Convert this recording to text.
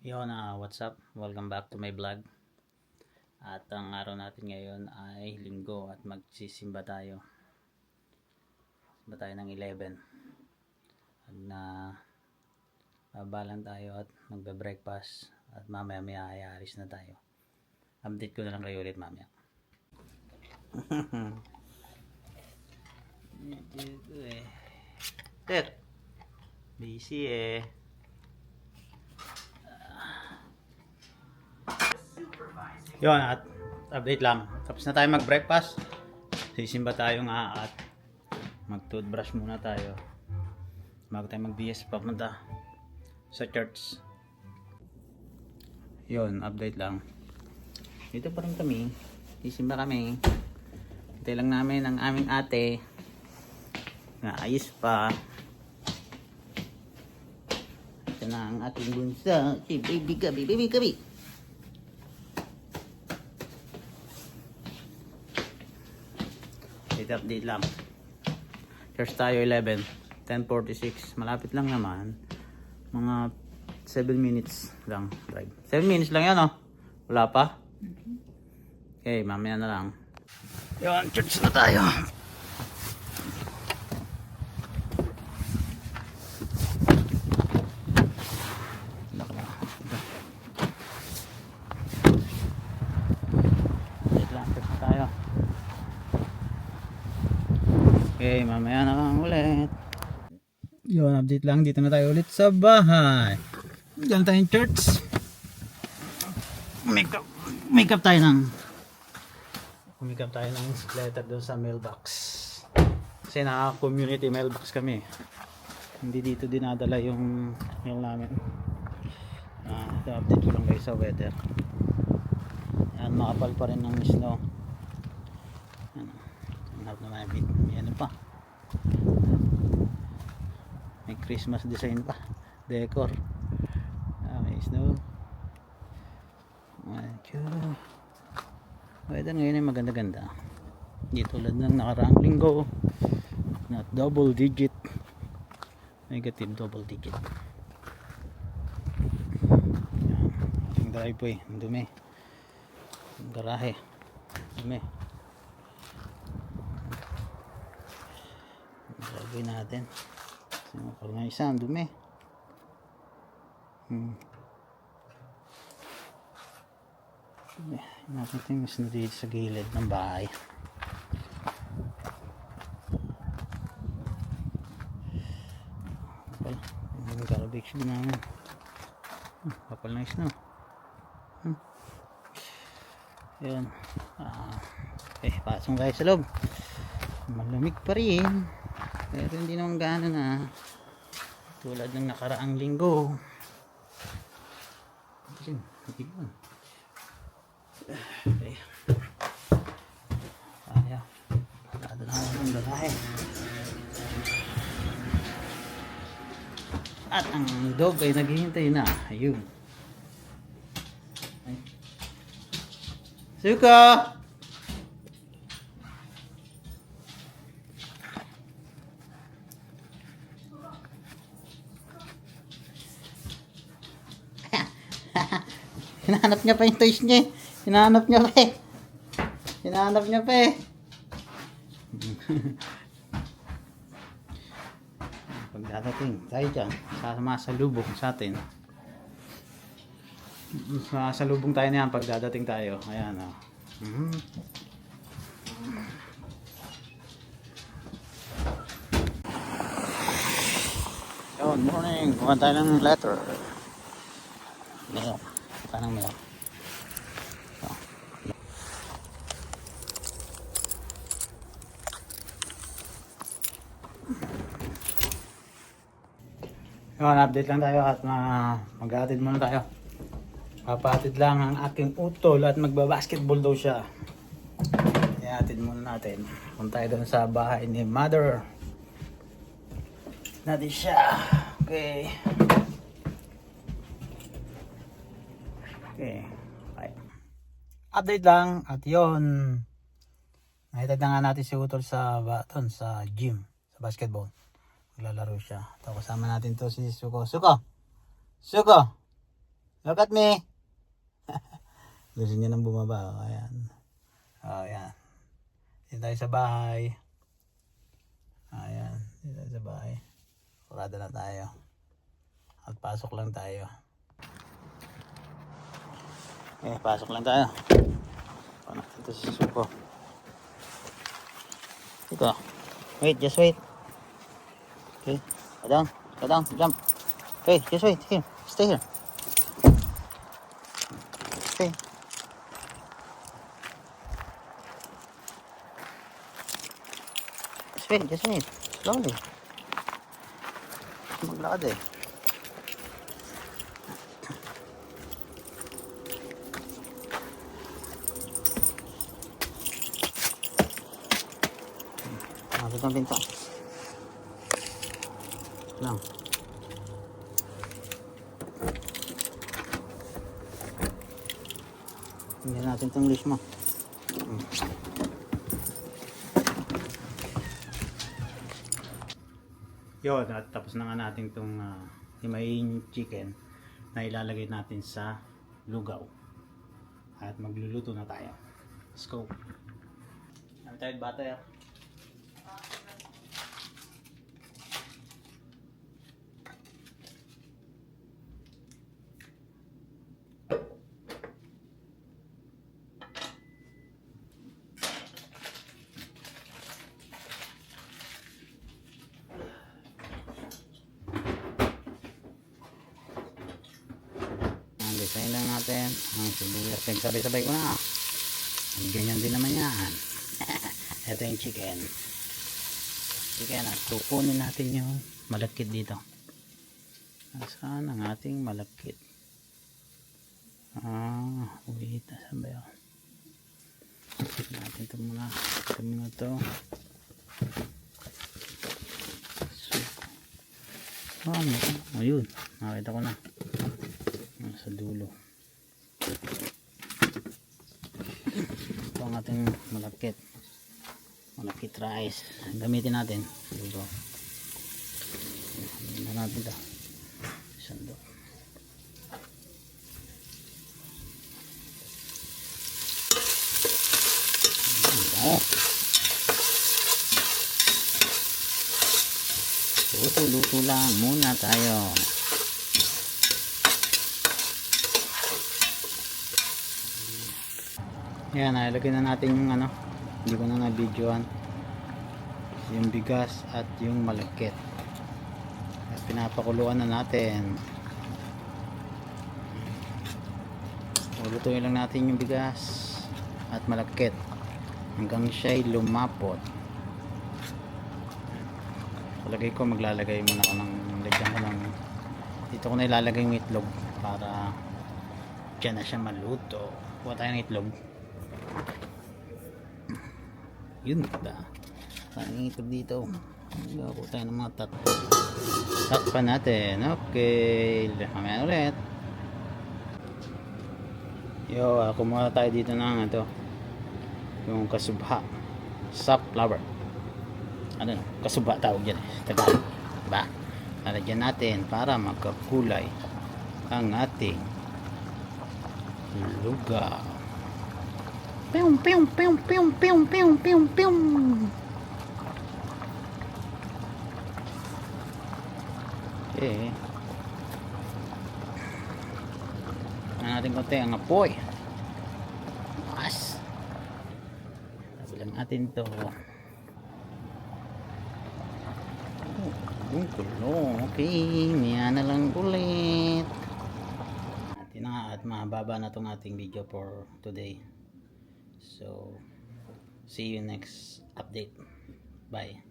Yon, what's up? Welcome back to my vlog. At ang araw natin ngayon ay linggo at magsisimba tayo. Simba tayo ng 11. At na babalan tayo at magbe-breakfast at mamaya may aayaris na tayo. Update ko na lang kayo ulit mamaya. Tet! Busy eh. Yun, at update lang. Tapos na tayo mag-breakfast. Sisimba tayo nga at mag-toothbrush muna tayo. Bago tayo mag-BS papunta sa church. Yun, update lang. Dito pa rin kami. Sisimba kami. Hintay lang namin ang aming ate. Naayos pa. Ito na ang ating bunsa. Si baby Gabi. Update lang. Church tayo 11, 10:46. Malapit lang naman. Mga 7 minutes lang drive. 7 minutes lang yan, oh. Wala pa? Okay, mamaya na lang. Yun, church na tayo. Wait lang, church na tayo. Okay, mamaya na lang ulit. Yun, update lang. Dito na tayo ulit sa bahay. Diyan tayong church. Make up tayo ng letter doon sa mailbox. Kasi naka-community mailbox kami. Hindi dito dinadala yung mail namin. Ito, update ko lang kayo sa weather. Yan, makapal pa rin ng snow. Hanap naman ano pa, may Christmas design pa, decor. May snow. Weather ngayon ay maganda-ganda, di tulad ng nakaraang linggo na double digit, negative double digit. Ang driveway ang dumi, ang garahe dumi. Lagay natin. Sinukal nga isa, ang dumi. Nakita yung mas dito sa gilid ng bahay. Kapal. Yung garbage din namin. Kapal na snow. Yun. Pasok tayo sa loob. Malamig pa rin. Pero hindi naman gaano na tulad ng nakaraang linggo. Okay. Ayaw. Lado na ako ng garahe. At ang dog ay naghihintay na. Ayun. Suka! Hinahanap niya pa yung toys niya. Hinahanap niya pa eh. Pagdadating tayo dyan, sasalubong sa atin. Sasalubong tayo na yan pagdadating tayo. Ayan o. Good morning. Kuha tayo ng letter. Mail. Kanang mail. Yun, update lang tayo at mag-aatid muna tayo. Papatid lang ang aking utol at magbabasketball daw siya. I-atid muna natin. Punta tayo doon sa bahay ni Mother natin siya. Okay. Okay. Update lang at yun. Nakitad na nga natin si utol sa gym, sa basketball. Maglalaro siya. Ito, kasama natin to si Suko. Suko! Look at me. Gusto niya nang bumaba. Oh, ayan. Oh, ayan. Dito tayo sa bahay. Ayan. Dito tayo sa bahay. Kurado na tayo. At pasok lang tayo. Pasok lang tayo. Paano ito sa suko? Ito. Wait, just wait. Okay. Go down, jump. Okay, just wait. Here. Stay here. Okay. Just wait. Slowly. Maglakad eh. Nakapit ang pinto. Lang. Tingnan natin itong leash mo. Yun, at tapos na nga natin itong himayin chicken na ilalagay natin sa lugaw. At magluluto na tayo. Let's go. Ano tayo butter? Design lang natin ang sibuyas. Sabay-sabay ko na. Ganyan din naman yan. Ito yung chicken. At kukunin natin yung malakit dito. Saan ang ating malakit? Wait. Saan ba yun? Natin ito muna. Ito muna ito. Ayun. Nakita ko na. Sa dulo. Ito ang ating malakit rice. Gamitin natin dulo. Gamitin natin ito sando. Luto lang muna tayo. Yan, nalagay na natin yung hindi ko na na-videoan, yung bigas at yung malakit. At pinapakuluan na natin. Lutuin lang natin yung bigas at malakit hanggang siya'y lumapot. Palagay ko maglalagay muna ako dito ko na ilalagay yung itlog para dyan na siya maluto. Kuha tayo ng itlog. Yun ba? Tanging itlog dito. Kuha tayo ng mga tatlo. Takpan natin. Okay. Mamaya ulit. Kumuha tayo dito ng yung kasubha. Safflower. Kasubha tawag yan Tagalog. Diba? Lalagyan natin para magkakulay ang ating lugaw. Pium pium pium pium pium pium pium pium. Okay. Natin konti ang apoy. Mas. Tabilang natin to. Yung kulong. Okay, maya na lang ulit. Natin na at mababa na tong ating video for today. So, see you next update. Bye.